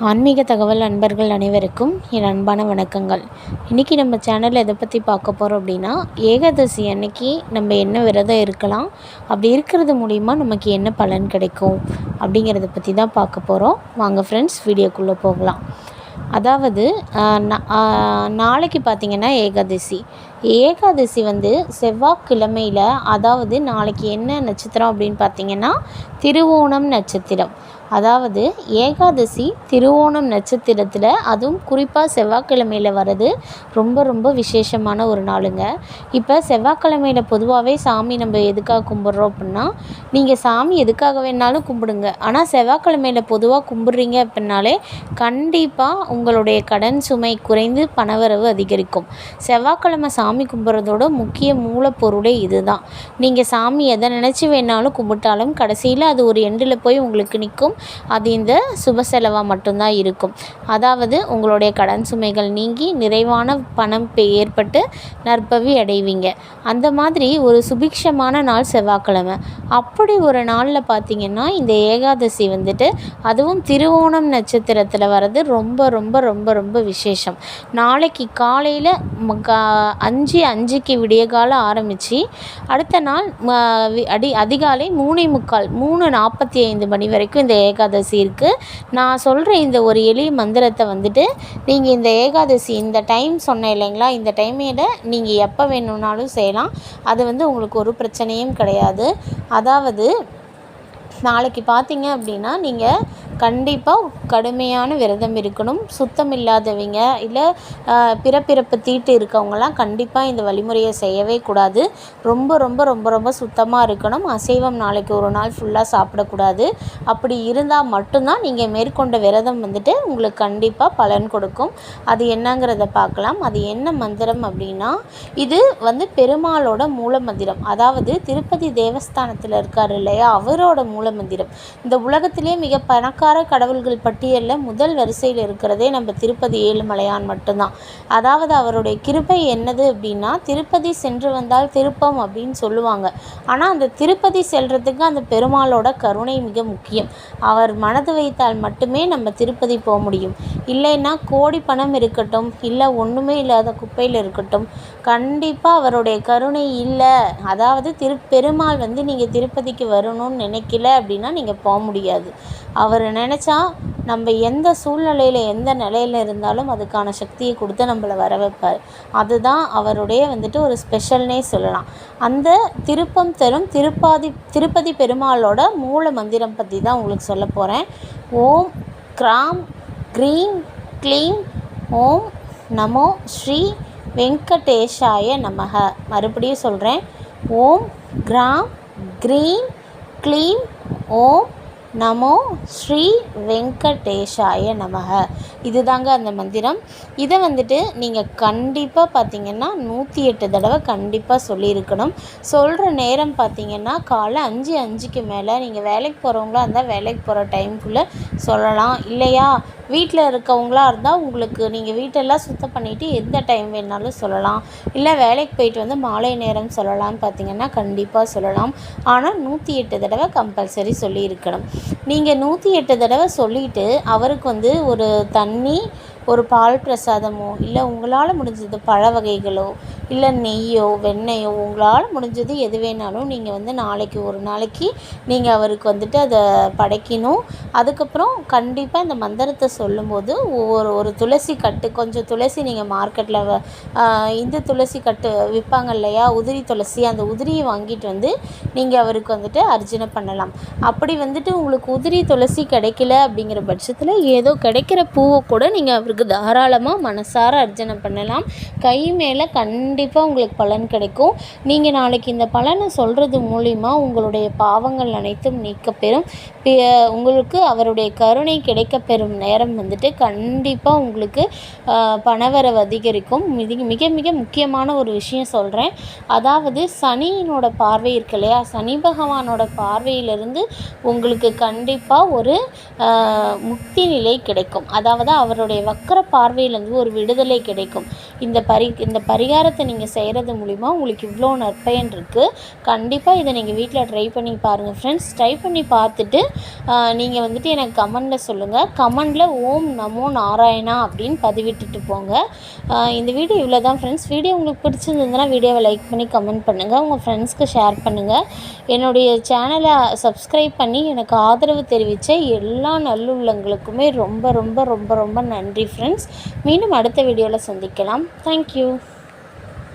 ஆன்மீக தகவல் நண்பர்கள் அனைவருக்கும் என் அன்பான வணக்கங்கள். இன்றைக்கி நம்ம சேனலில் எதை பற்றி பார்க்க போகிறோம் அப்படின்னா, ஏகாதசி அன்னைக்கு நம்ம என்ன விரதம் இருக்கலாம், அப்படி இருக்கிறது மூலிமா நமக்கு என்ன பலன் கிடைக்கும் அப்படிங்கிறத பற்றி தான் பார்க்க போகிறோம். வாங்க ஃப்ரெண்ட்ஸ், வீடியோக்குள்ளே போகலாம். அதாவது நாளைக்கு பார்த்திங்கன்னா ஏகாதசி வந்து செவ்வாய்க்கிழமையில், அதாவது நாளைக்கு என்ன நட்சத்திரம் அப்படின்னு பார்த்திங்கன்னா திருவோணம் நட்சத்திரம். அதாவது ஏகாதசி திருவோணம் நட்சத்திரத்தில், அதுவும் குறிப்பாக செவ்வாய்க்கிழமையில் வர்றது ரொம்ப ரொம்ப விசேஷமான ஒரு நாளுங்க. இப்போ செவ்வாய்க்கிழமையில் பொதுவாகவே சாமி நம்ம எதுக்காக கும்பிட்றோம் அப்படின்னா, நீங்கள் சாமி எதுக்காக வேணாலும் கும்பிடுங்க, ஆனால் செவ்வாய்க்கிழமையில் பொதுவாக கும்பிட்றீங்க அப்படின்னாலே கண்டிப்பாக உங்களுடைய கடன் சுமை குறைந்து பணவரவு அதிகரிக்கும். செவ்வாய்க்கிழமை சாமி கும்பிட்றதோட முக்கிய மூலப்பொருளே இதுதான். நீங்கள் சாமி எதை நினச்சி வேணாலும் கும்பிட்டாலும் கடைசியில் அது ஒரு எண்டில் போய் உங்களுக்கு நிற்கும். அது இந்த சுப செலவாக மட்டும்தான் இருக்கும். அதாவது உங்களுடைய கடன் சுமைகள் நீங்கி நிறைவான பணம் ஏற்பட்டு நற்பவி அடைவீங்க. அந்த மாதிரி ஒரு சுபிக்ஷமான நாள் செவ்வாய்க்கிழமை. அப்படி ஒரு நாளில் பார்த்திங்கன்னா இந்த ஏகாதசி வந்துட்டு, அதுவும் திருவோணம் நட்சத்திரத்தில் வர்றது ரொம்ப ரொம்ப ரொம்ப ரொம்ப விசேஷம். நாளைக்கு காலையில் 5:05 விடிய காலம் ஆரம்பித்து அடுத்த நாள் அதிகாலை 3:45 மணி வரைக்கும் இந்த ஏகாதசி இருக்குது. நான் சொல்கிற இந்த ஒரு எளிய மந்திரத்தை வந்துட்டு நீங்கள் இந்த ஏகாதசி இந்த டைம் சொன்னேன் இல்லைங்களா, இந்த டைமில் நீங்கள் எப்போ வேணும்னாலும் செய்யலாம். அது வந்து உங்களுக்கு ஒரு பிரச்சனையும் கிடையாது. அதாவது நாளைக்கு பார்த்தீங்க அப்படின்னா, நீங்கள் கண்டிப்பாக கடுமையான விரதம் இருக்கணும். சுத்தம் இல்லாதவங்க இல்லை பிறப்பிறப்பு தீட்டு இருக்கவங்களாம் கண்டிப்பாக இந்த வழிமுறையை செய்யவே கூடாது. ரொம்ப ரொம்ப ரொம்ப ரொம்ப சுத்தமாக இருக்கணும். அசைவம் நாளைக்கு ஒரு நாள் ஃபுல்லாக சாப்பிடக்கூடாது. அப்படி இருந்தால் மட்டும்தான் நீங்கள் மேற்கொண்ட விரதம் வந்துட்டு உங்களுக்கு கண்டிப்பாக பலன் கொடுக்கும். அது என்னங்கிறத பார்க்கலாம். அது என்ன மந்திரம் அப்படின்னா, இது வந்து பெருமாளோட மூல மந்திரம். அதாவது திருப்பதி தேவஸ்தானத்தில் இருக்கார் இல்லையா, அவரோட மூல மந்திரம். இந்த உலகத்திலே மிக பணக்கார கடவுள்கள் பட்டியலில் முதல் வரிசையில் இருக்கிறதே நம்ம திருப்பதி ஏழுமலையான் மட்டும்தான். அதாவது அவருடைய கிருபை என்னது அப்படின்னா, திருப்பதி சென்று வந்தால் திருப்பம் அப்படின்னு சொல்லுவாங்க. ஆனால் அந்த திருப்பதி செல்றதுக்கு அந்த பெருமாளோட கருணை மிக முக்கியம். அவர் மனது வைத்தால் மட்டுமே நம்ம திருப்பதி போக முடியும். இல்லைன்னா கோடி பணம் இருக்கட்டும், இல்லை ஒன்றுமே இல்லாத குப்பையில் இருக்கட்டும், கண்டிப்பாக அவருடைய கருணை இல்லை. அதாவது பெருமாள் வந்து நீங்கள் திருப்பதிக்கு வரணும்னு நினைக்கல அப்படின்னா நீங்கள் போக முடியாது. அவர் நினச்சா நம்ம எந்த சூழ்நிலையில் எந்த நிலையில் இருந்தாலும் அதுக்கான சக்தியை கொடுத்து நம்மளை வர வைப்பார். அதுதான் அவருடைய வந்துட்டு ஒரு ஸ்பெஷல்னே சொல்லலாம். அந்த திருப்பம் தரும் திருப்பதி பெருமாளோட மூல மந்திரம் பற்றி தான் உங்களுக்கு சொல்ல போகிறேன். ஓம் கிராம் க்ரீம் க்ளீம் ஓம் நமோ ஸ்ரீ வெங்கடேஷாய நமக. மறுபடியும் சொல்கிறேன். ஓம் கிராம் க்ரீம் க்ளீம் ஓம் நமோ ஸ்ரீ வெங்கடேஷாய நமக. இதுதாங்க அந்த மந்திரம். இதை வந்துட்டு நீங்கள் கண்டிப்பாக பார்த்திங்கன்னா 108 தடவை கண்டிப்பாக சொல்லியிருக்கணும். சொல்கிற நேரம் பார்த்திங்கன்னா காலை 5:05 மேலே. நீங்கள் வேலைக்கு போகிறவங்களா இருந்தால் வேலைக்கு போகிற டைமுக்குள்ளே சொல்லலாம். இல்லையா வீட்டில் இருக்கவங்களா இருந்தால் உங்களுக்கு நீங்கள் வீட்டெல்லாம் சுத்தம் பண்ணிவிட்டு எந்த டைம் வேணாலும் சொல்லலாம். இல்லை வேலைக்கு போயிட்டு வந்து மாலை நேரம் சொல்லலாம்னு பார்த்திங்கன்னா கண்டிப்பாக சொல்லலாம். ஆனால் 108 தடவை கம்பல்சரி சொல்லியிருக்கணும். நீங்கள் 108 தடவை சொல்லிவிட்டு அவருக்கு வந்து ஒரு தண்ணி, ஒரு பால் பிரசாதமோ, இல்லை உங்களால் முடிஞ்சது பழ வகைகளோ, இல்லை நெய்யோ வெண்ணெயோ, உங்களால் முடிஞ்சது எது வேணாலும் நீங்கள் வந்து ஒரு நாளைக்கு நீங்கள் அவருக்கு வந்துட்டு அதை படைக்கணும். அதுக்கப்புறம் கண்டிப்பாக இந்த மந்திரத்தை சொல்லும்போது ஒரு துளசி கட்டு, கொஞ்சம் துளசி நீங்கள் மார்க்கெட்டில் இந்த துளசி கட்டு விற்பாங்க இல்லையா, உதிரி துளசி, அந்த உதிரியை வாங்கிட்டு வந்து நீங்கள் அவருக்கு வந்துட்டு அர்ச்சனை பண்ணலாம். அப்படி வந்துட்டு உங்களுக்கு உதிரி துளசி கிடைக்கல அப்படிங்கிற பட்சத்தில் ஏதோ கிடைக்கிற பூவை கூட நீங்கள் அவருக்கு தாராளமாக மனசார அர்ச்சனை பண்ணலாம். கை மேலே கண்டிப்பாக உங்களுக்கு பலன் கிடைக்கும். நீங்கள் நாளைக்கு இந்த பலனை சொல்கிறது மூலிமா உங்களுடைய பாவங்கள் அனைத்தும் நீக்கப்பெறும். உங்களுக்கு அவருடைய கருணை கிடைக்கப்பெறும் நேரம் வந்துட்டு கண்டிப்பாக உங்களுக்கு பணவரவு அதிகரிக்கும். மிக மிக முக்கியமான ஒரு விஷயம் சொல்கிறேன். அதாவது சனியினோட பார்வை இருக்கு இல்லையா, சனி பகவானோட பார்வையிலிருந்து உங்களுக்கு கண்டிப்பாக ஒரு முக்தி நிலை கிடைக்கும். அதாவது அவருடைய வக்கர பார்வையிலேருந்து ஒரு விடுதலை கிடைக்கும். இந்த பரிகாரத்தை நீங்கள் செய்கிறது மூலிமா உங்களுக்கு இவ்வளோ நற்பயன் இருக்குது. கண்டிப்பாக இதை நீங்கள் வீட்டில் ட்ரை பண்ணி பாருங்கள் ஃப்ரெண்ட்ஸ். ட்ரை பண்ணி பார்த்துட்டு நீங்கள் வந்துட்டு எனக்கு கமெண்டில் சொல்லுங்கள். கமெண்டில் ஓம் நமோ நாராயணா அப்படின்னு பதிவிட்டுட்டு போங்க. இந்த வீடியோ இவ்வளோ தான் ஃப்ரெண்ட்ஸ். வீடியோ உங்களுக்கு பிடிச்சிருந்ததுன்னா வீடியோவை லைக் பண்ணி கமெண்ட் பண்ணுங்கள். உங்கள் ஃப்ரெண்ட்ஸ்க்கு ஷேர் பண்ணுங்கள். என்னுடைய சேனலை சப்ஸ்கிரைப் பண்ணி எனக்கு ஆதரவு தெரிவித்த எல்லா நல்லுள்ளங்களுக்குமே ரொம்ப ரொம்ப ரொம்ப ரொம்ப நன்றி ஃப்ரெண்ட்ஸ். மீண்டும் அடுத்த வீடியோவில் சந்திக்கலாம். தேங்க்யூ.